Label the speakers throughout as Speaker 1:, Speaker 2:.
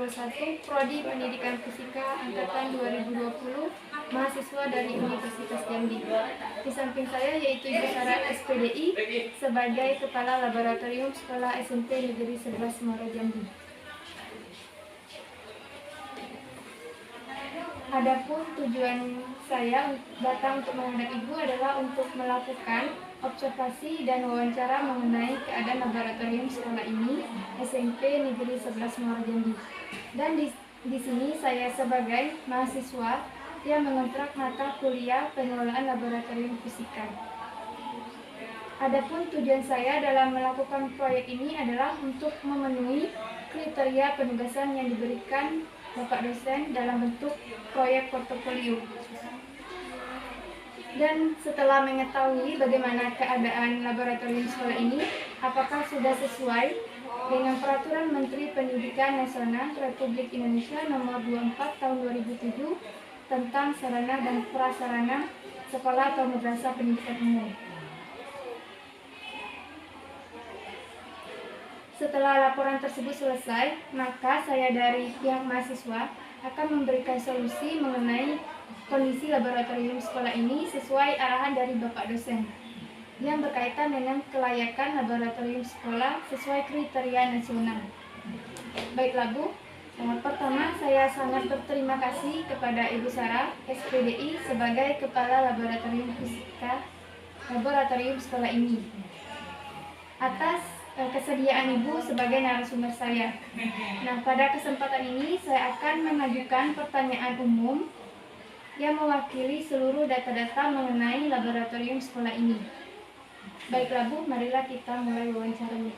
Speaker 1: 2021, Prodi Pendidikan Fisika Angkatan 2020, mahasiswa dari Universitas Jambi. Di samping saya yaitu Ibu Sarah SPDI sebagai Kepala Laboratorium Sekolah SMP Negeri 11 Muara Jambi. Adapun tujuan saya datang untuk menghadap Ibu adalah untuk melakukan observasi dan wawancara mengenai keadaan laboratorium sekolah ini SMP Negeri 11 Muara Jambi. Dan di sini saya sebagai mahasiswa yang mengontrak mata kuliah pengelolaan laboratorium fisika. Adapun tujuan saya dalam melakukan proyek ini adalah untuk memenuhi kriteria penugasan yang diberikan Bapak dosen dalam bentuk proyek portofolio. Dan setelah mengetahui bagaimana keadaan laboratorium sekolah ini, apakah sudah sesuai dengan Peraturan Menteri Pendidikan Nasional Republik Indonesia Nomor 24 Tahun 2007 tentang sarana dan prasarana sekolah atau madrasah pendidikan umum. Setelah laporan tersebut selesai, maka saya dari pihak mahasiswa akan memberikan solusi mengenai kondisi laboratorium sekolah ini sesuai arahan dari Bapak dosen yang berkaitan dengan kelayakan laboratorium sekolah sesuai kriteria nasional. Baiklah Bu, pertama saya sangat berterima kasih kepada Ibu Sarah SPDI sebagai Kepala Laboratorium Fisika Laboratorium sekolah ini atas kesediaan Ibu sebagai narasumber saya. Nah, pada kesempatan ini saya akan mengajukan pertanyaan umum yang mewakili seluruh data-data mengenai laboratorium sekolah ini. Baiklah Bu, marilah kita mulai wawancaranya.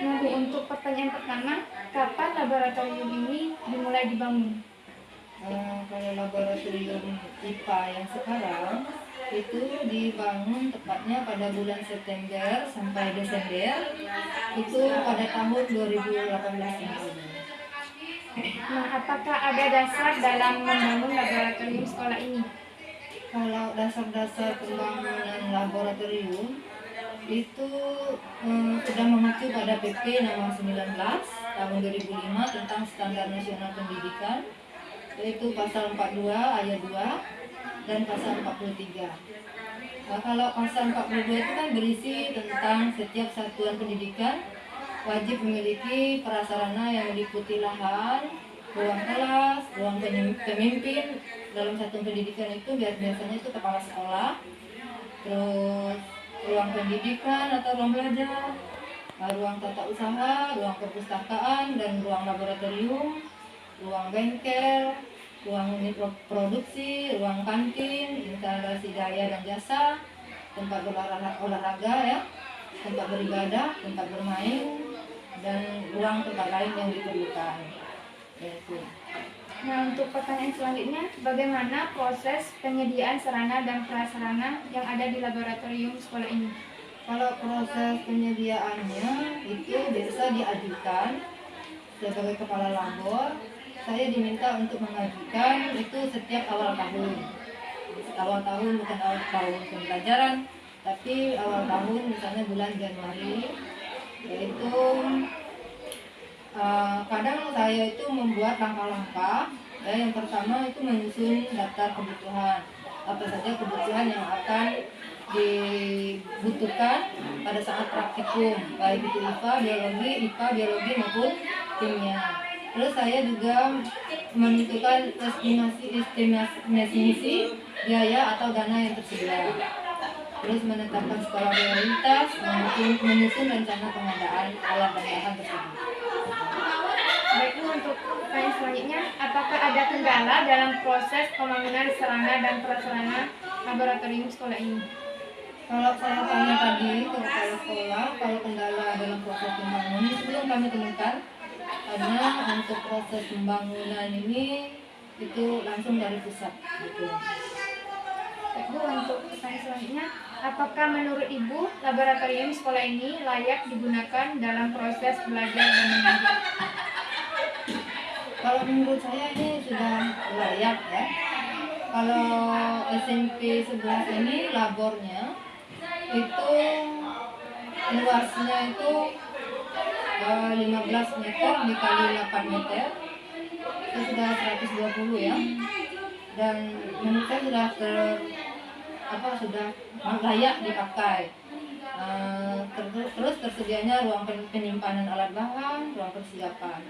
Speaker 1: Nah Bu, untuk pertanyaan pertama, kapan laboratorium ini dimulai dibangun?
Speaker 2: Kalau laboratorium IPA yang sekarang itu dibangun tepatnya pada bulan September sampai Desember itu pada tahun 2018 ini.
Speaker 1: Nah, apakah ada dasar dalam membangun laboratorium sekolah ini?
Speaker 2: Kalau dasar-dasar pembangunan laboratorium itu sudah mengacu pada PP nomor 19 tahun 2005 tentang Standar Nasional Pendidikan, yaitu pasal 42 ayat 2 dan pasal 43. Nah, kalau pasal 42 itu kan berisi tentang setiap satuan pendidikan wajib memiliki prasarana yang meliputi lahan, ruang kelas, ruang pemimpin. Dalam satuan pendidikan itu biasanya itu kepala sekolah, terus ruang pendidikan atau ruang belajar, ruang tata usaha, ruang perpustakaan, dan ruang laboratorium, ruang bengkel, ruang unit produksi, ruang kantin, instalasi daya dan jasa, tempat olahraga ya, tempat beribadah, tempat bermain, dan ruang tempat lain yang diperlukan. Yaitu.
Speaker 1: Nah, untuk pertanyaan selanjutnya, bagaimana proses penyediaan sarana dan prasarana yang ada di laboratorium sekolah ini?
Speaker 2: Kalau proses penyediaannya itu biasa diajukan sebagai kepala labor. Saya diminta untuk mengajukan itu setiap awal tahun. Awal tahun bukan awal tahun pembelajaran, tapi awal tahun misalnya bulan Januari. Yaitu kadang saya itu membuat langkah-langkah. Ya, yang pertama itu menyusun daftar kebutuhan. Apa saja kebutuhan yang akan dibutuhkan pada saat praktikum, baik itu IPA, biologi maupun kimia. Terus saya juga menentukan estimasi biaya atau dana yang tersedia. Terus menetapkan skala prioritas, menyusun rencana pengadaan alat dan bahan tersebut.
Speaker 1: Baik Bu, untuk pertanyaan selanjutnya, apakah ada kendala dalam proses pembangunan sarana dan prasarana laboratorium sekolah ini?
Speaker 2: Kalau saya tanya tadi ke kepala sekolah, kalau kendala dalam proses pembangunan itu belum kami temukan. Karena untuk proses pembangunan ini itu langsung dari pusat gitu.
Speaker 1: Bu, untuk pertanyaan selanjutnya, apakah menurut Ibu laboratorium sekolah ini layak digunakan dalam proses belajar dan mengajar?
Speaker 2: Kalau menurut saya ini sudah layak ya. Kalau SMP 11 ini labornya itu luasnya itu 15 meter dikali 8 meter itu sudah 120 ya, dan menurut saya sudah layak dipakai. Terus tersedianya ruang penyimpanan alat bahan, ruang persiapan.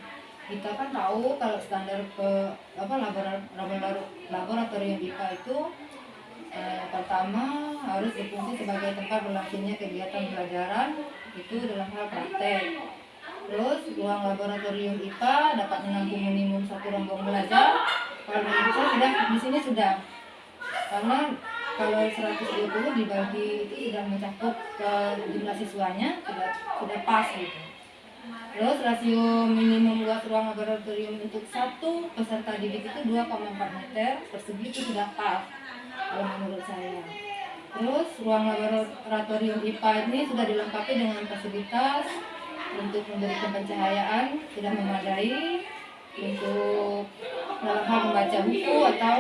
Speaker 2: Kita kan tahu kalau standar laboratorium IPA itu pertama harus berfungsi sebagai tempat berlangsungnya kegiatan pelajaran itu dalam hal praktek. Terus ruang laboratorium IPA dapat menampung minimum 1 rombongan belajar. Kalau menurut saya sudah di sini sudah, karena kalau 120 dibagi itu sudah mencakup ke jumlah siswanya, sudah pas gitu. Terus rasio minimum luas ruang laboratorium untuk satu peserta didik itu 2,4 meter persegi itu sudah pas kalau menurut saya. Terus ruang laboratorium IPA ini sudah dilengkapi dengan fasilitas untuk memberikan pencahayaan, sudah memadai untuk dalam hal membaca buku atau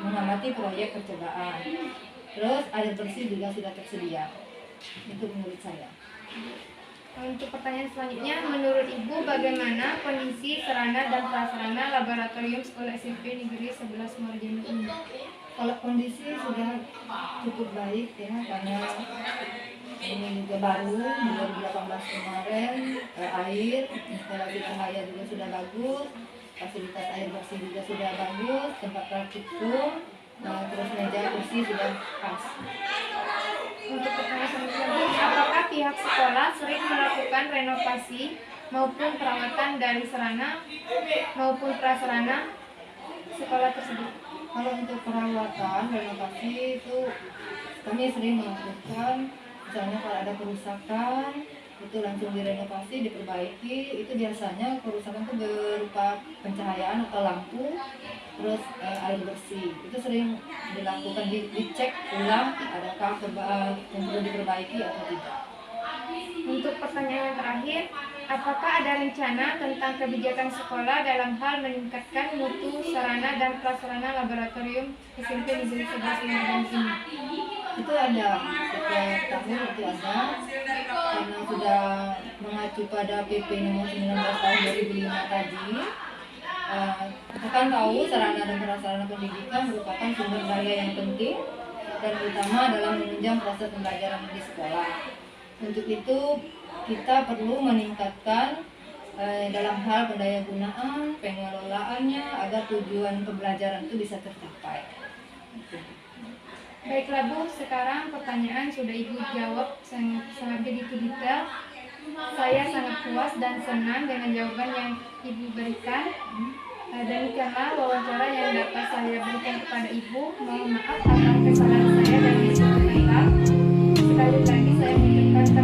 Speaker 2: mengamati proyek percobaan. Terus air bersih juga sudah tersedia. Itu menurut saya.
Speaker 1: Untuk pertanyaan selanjutnya, menurut Ibu bagaimana kondisi sarana dan prasarana laboratorium Sekolah SMP Negeri 11 Muarajambi ini?
Speaker 2: Kalau kondisi sudah cukup baik ya, karena ini juga baru 2018 kemarin, air, instalasi cahaya juga sudah bagus, fasilitas air bersih juga sudah bagus, tempat praktik pun, terus meja kursi sudah pas.
Speaker 1: Untuk pertanyaan selanjutnya, apakah pihak sekolah sering melakukan renovasi maupun perawatan dari sarana maupun prasarana sekolah tersebut?
Speaker 2: Kalau untuk perawatan, renovasi itu kami sering melakukan, misalnya kalau ada kerusakan itu langsung direnovasi, diperbaiki. Itu biasanya kerusakan itu berupa pencahayaan atau lampu, terus air bersih. Itu sering dilakukan, dicek ulang adakah yang perlu diperbaiki atau tidak.
Speaker 1: Untuk pertanyaan terakhir, apakah ada rencana tentang kebijakan sekolah dalam hal meningkatkan mutu sarana dan prasarana laboratorium SMP Negeri 11 Muarajambi ini?
Speaker 2: Itu ada, setiap tahun itu ada, karena sudah mengacu pada PP nomor 19 tahun 2005 tadi. Kita kan tahu sarana dan prasarana pendidikan merupakan sumber daya yang penting dan utama dalam menunjang proses pembelajaran di sekolah. Untuk itu kita perlu meningkatkan dalam hal pendayagunaan, pengelolaannya agar tujuan pembelajaran itu bisa tercapai.
Speaker 1: Baiklah Bu, sekarang pertanyaan sudah Ibu jawab sangat begitu detail. Saya sangat puas dan senang dengan jawaban yang Ibu berikan. Demikianlah wawancara yang dapat saya berikan kepada Ibu. Mohon maaf atas kesalahan saya dan kesalahan. Sekali lagi saya mengucapkan